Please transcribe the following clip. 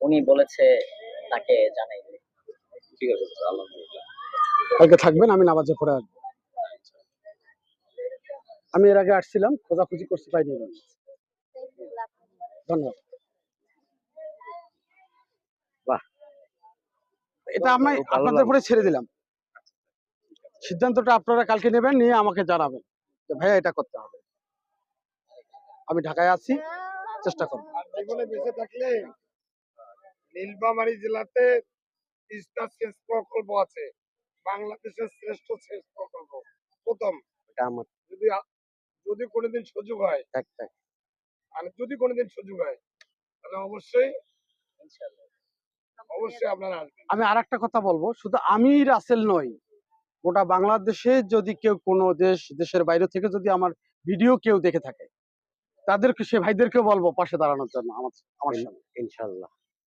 উনি বলেছে তাকে জানাই। ঠিক আছে স্যার, আলহামদুলিল্লাহ। কালকে থাকবেন, আমি নামাজের পরে আসবো। আমি এর আগে আসছিলাম, খোঁজাখুঁজি করছি, পাইনি। ধন্যবাদ। বাহ, এটা আমি খুব ভালো আপনাদের লাগলো। উপরে ছেড়ে দিলাম। সিদ্ধান্তটা আপনারা কালকে নেবেন, নিয়ে আমাকে জানাবেন যে ভাইয়া এটা করতে হবে। আমি ঢাকায় আছি, চেষ্টা করবো। আর জীবনে বেঁচে থাকলে নীলফামারী জেলাতে 30টা সেচ প্রকল্প আছে, বাংলাদেশের শ্রেষ্ঠ সেচ প্রকল্প প্রথম। এটা আমার যদি যদি কোনোদিন সুযোগ হয়, একটাই। মানে যদি কোনোদিন সুযোগ হয়, তাহলে অবশ্যই অবশ্যই আপনারা আসবেন। আমি আর একটা কথা বলবো, শুধু আমি রাসেল নই, গোটা বাংলাদেশে যদি কেউ কোনো দেশের বাইরে থেকে যদি আমার ভিডিও কেউ দেখে থাকে, তাদেরকে, সে ভাইদেরকে বলবো পাশে দাঁড়ানোর জন্য আমার সঙ্গে। ইনশাআল্লাহ।